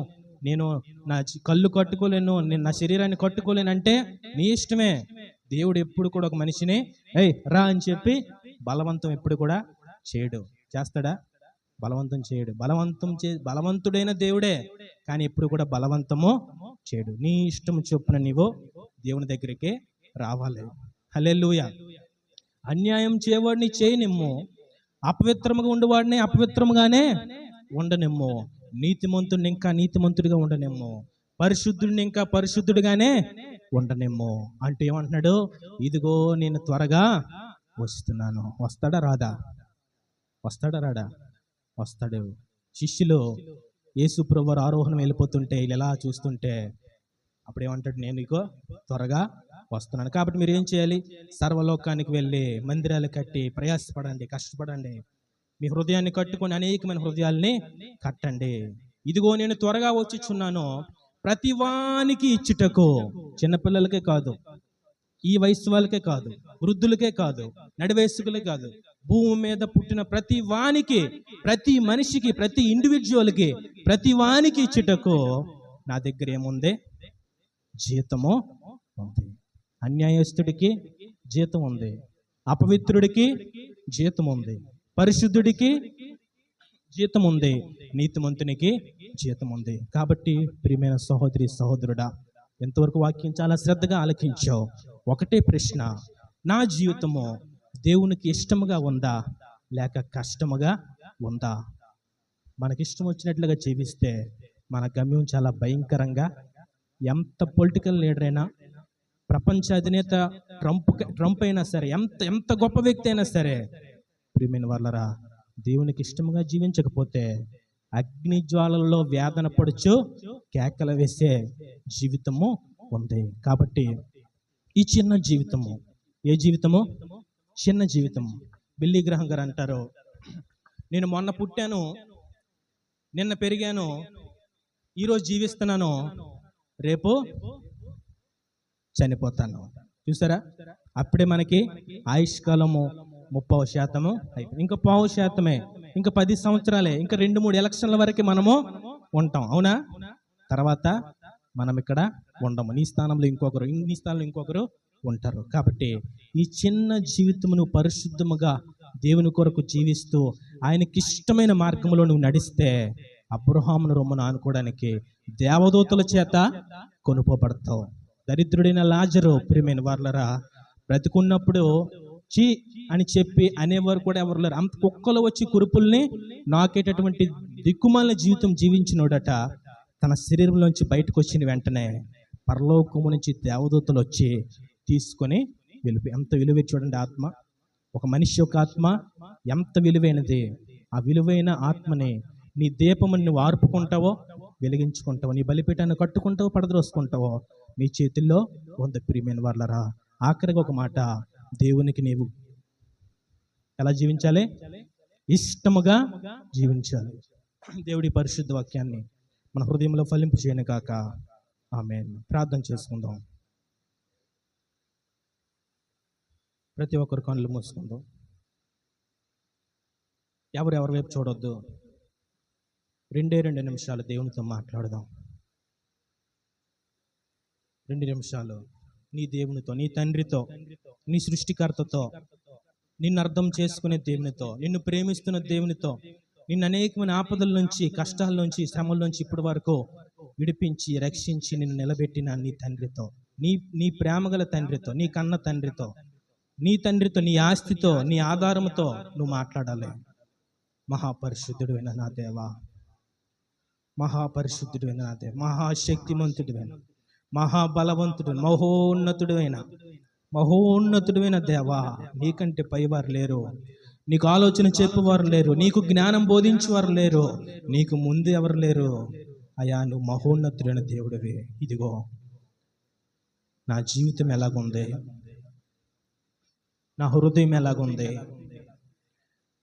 నేను నా కళ్ళు కట్టుకోలేను, నేను నా శరీరాన్ని కట్టుకోలేను అంటే నీ ఇష్టమే. దేవుడు ఎప్పుడు కూడా ఒక మనిషిని రా అని చెప్పి బలవంతం ఎప్పుడు కూడా చేయడు. చేస్తాడా? బలవంతం చేయడు. బలవంతుడైన దేవుడే, కానీ ఎప్పుడు కూడా బలవంతము చేయడు. నీ ఇష్టం చొప్పున నీవు దేవుని దగ్గరికి రావాలి. హల్లెలూయా. అన్యాయం చేయవాడిని చేయనిమ్ము, అపవిత్రముగా ఉండేవాడిని అపవిత్రముగానే ఉండనిమ్ము, నీతిమంతుడిని ఇంకా నీతిమంతుడిగా ఉండనిమ్ము, పరిశుద్ధుడిని ఇంకా పరిశుద్ధుడిగానే ఉండనిమ్ము. అంటే ఏమంటున్నాడు? ఇదిగో నేను త్వరగా వస్తున్నాను. వస్తాడా రాదా? వస్తాడా రాడా? వస్తాడు. శిష్యులు యేసు ప్రభువారు ఆరోహణం వెళ్ళిపోతుంటే ఇలా చూస్తుంటే అప్పుడు ఏమంటాడు? నేను ఇగో త్వరగా వస్తున్నాను. కాబట్టి మీరు ఏం చేయాలి? సర్వలోకానికి వెళ్ళి మందిరాలు కట్టి ప్రయాసపడండి, కష్టపడండి, మీ హృదయాన్ని కట్టుకొని అనేకమైన హృదయాల్ని కట్టండి. ఇదిగో నేను త్వరగా వచ్చుచున్నాను, ప్రతి వానికి ఇచ్చుటకు. చిన్నపిల్లలకే కాదు, ఈ వయసు వాళ్ళకే కాదు, వృద్ధులకే కాదు, నడివయస్కులకే కాదు, భూమి మీద పుట్టిన ప్రతి వానికి, ప్రతి మనిషికి, ప్రతి ఇండివిజువల్కి, ప్రతి వానికి ఇచ్చుటకు నా దగ్గర ఏముంది? జీతము ఉంది. అన్యాయస్తుడికి జీతం ఉంది, అపవిత్రుడికి జీతం ఉంది, పరిశుద్ధుడికి జీతం ఉంది, నీతిమంతునికి జీతం ఉంది. కాబట్టి ప్రియమైన సహోదరి సహోదరుడా, ఎంతవరకు వాక్యం చాలా శ్రద్ధగా ఆలకించావు. ఒకటే ప్రశ్న, నా జీవితము దేవునికి ఇష్టముగా ఉందా లేక కష్టముగా ఉందా? మనకిష్టం వచ్చినట్లుగా జీవిస్తే మన గమ్యం చాలా భయంకరంగా, ఎంత పొలిటికల్ లీడర్ అయినా, ప్రపంచ అధినేత ట్రంప్ అయినా సరే, ఎంత గొప్ప వ్యక్తి అయినా సరే, ప్రియమైన వాళ్ళరా, దేవునికి ఇష్టముగా జీవించకపోతే అగ్ని జ్వాలల్లో వేదన పడుచు కేకలు వేసే జీవితము ఉంది. కాబట్టి ఈ చిన్న జీవితము, ఏ జీవితము? చిన్న జీవితము. బిల్లీ గ్రహం గారు అంటారు, నేను మొన్న పుట్టాను, నిన్న పెరిగాను, ఈరోజు జీవిస్తున్నాను, రేపు చనిపోతాను. చూసారా? అప్పుడే మనకి ఆయుష్కాలము 30% అయిపోయింది. ఇంకా 15%, ఇంకా 10 సంవత్సరాలే, ఇంకా 2-3 ఎలక్షన్ల వరకు మనము ఉంటాం. అవునా? తర్వాత మనం ఇక్కడ ఉండము. నీ స్థానంలో ఇంకొకరు ఉంటారు. కాబట్టి ఈ చిన్న జీవితమును పరిశుద్ధముగా దేవుని కొరకు జీవిస్తూ ఆయనకి ఇష్టమైన మార్గంలో నువ్వు నడిస్తే అబ్రహామును రొమ్మును ఆనుకోవడానికి దేవదూతల చేత కొనుకోబడతావు. దరిద్రుడైన లాజరు, ప్రియమైన వార్లరా, బ్రతికున్నప్పుడు చీ అని చెప్పి అనేవారు కూడా ఎవరు లేరు. అంత కుక్కలు వచ్చి కురుపుల్ని నాకేటటువంటి దిక్కుమాలిన జీవితం జీవించినోడట. తన శరీరంలోంచి బయటకు వచ్చిన వెంటనే పరలోకము నుంచి దేవదూతలు వచ్చి తీసుకొని వెళ్ళిపోయి. ఎంత విలువ చూడండి ఆత్మ. ఒక మనిషి యొక్క ఆత్మ ఎంత విలువైనది. ఆ విలువైన ఆత్మని నీ దీపముని నువ్వు ఆర్పుకుంటావో, వెలిగించుకుంటావో, నీ బలిపీఠాన్ని కట్టుకుంటావో, పడద్రోసుకుంటావో, నీ చేతుల్లో ఉంది. ప్రియమైన వాళ్ళరా, ఆఖరిగా ఒక మాట, దేవునికి నీవు ఎలా జీవించాలి? ఇష్టముగా జీవించాలి. దేవుడి పరిశుద్ధ వాక్యాన్ని మన హృదయంలో ఫలింపు చేయను కాక. ఆమేన్. ప్రార్థన చేసుకుందాం. ప్రతి ఒక్కరు కళ్ళు మూసుకుందాం. ఎవరెవరి వైపు చూడొద్దు. 2 నిమిషాలు దేవునితో మాట్లాడదాం. 2 నిమిషాలు నీ దేవునితో, నీ తండ్రితో, నీ సృష్టికర్తతో, నిన్ను అర్థం చేసుకునే దేవునితో, నిన్ను ప్రేమిస్తున్న దేవునితో, నిన్ను అనేకమైన ఆపదల నుంచి, కష్టాల నుంచి, శ్రమల నుంచి ఇప్పటి వరకు విడిపించి రక్షించి నిన్ను నిలబెట్టిన నీ తండ్రితో, నీ ప్రేమగల తండ్రితో, నీ కన్న తండ్రితో, నీ ఆస్తితో, నీ ఆధారంతో నువ్వు మాట్లాడాలి. మహాపరిశుద్ధుడైన నా దేవా, మహాపరిశుద్ధుడైన నా దేవ, మహాశక్తిమంతుడైన, మహాబలవంతుడైన, మహోన్నతుడైన దేవా, నీకంటే పైవారు లేరు. నీకు ఆలోచన చెప్పేవారు లేరు. నీకు జ్ఞానం బోధించేవారు లేరు. నీకు ముందు ఎవరు లేరు. అయ్యా, నువ్వు మహోన్నతుడైన దేవుడివి. ఇదిగో నా జీవితం ఎలాగుంది, నా హృదయం ఎలాగుంది,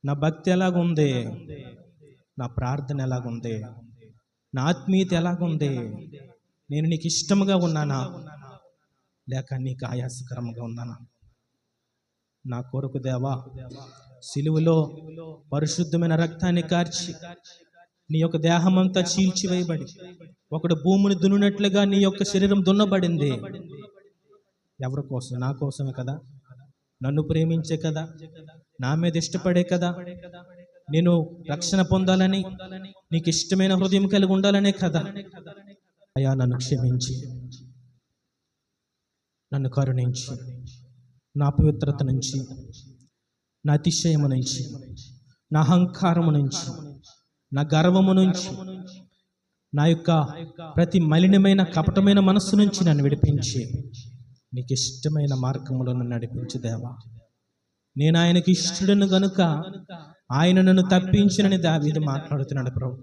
నా భక్తి ఎలాగుంది, నా ప్రార్థన ఎలాగుంది, నా ఆత్మీయత ఎలాగుంది, నేను నీకు ఇష్టముగా ఉన్నానా లేక నీకు ఆయాసకరంగా ఉన్నానా? నా కొరకు దేవా, సిలువలో పరిశుద్ధమైన రక్తాన్ని కార్చి నీ యొక్క దేహం అంతా చీల్చివేయబడి, ఒకడు భూమిని దున్నునట్లుగా నీ యొక్క శరీరం దున్నబడింది. ఎవరి కోసం? నా కోసమే కదా, నన్ను ప్రేమించే కదా, నా మీద ఇష్టపడే కదా, నేను రక్షణ పొందాలని, నీకు ఇష్టమైన హృదయం కలిగి ఉండాలనే కదా. అయ్యా, నన్ను క్షమించి, నన్ను కరుణించి, నా పవిత్రత నుంచి, నా అతిశయము నుంచి, నా అహంకారము నుంచి, నా గర్వము నుంచి, నా యొక్క ప్రతి మలినమైన కపటమైన మనస్సు నుంచి నన్ను విడిపించి నీకు ఇష్టమైన మార్గంలో నన్ను నడిపించు దేవా. నేను ఆయనకి ఇష్టడును గనుక ఆయన నన్ను తప్పించినని దావీదు మాట్లాడుతున్నాడు ప్రభు.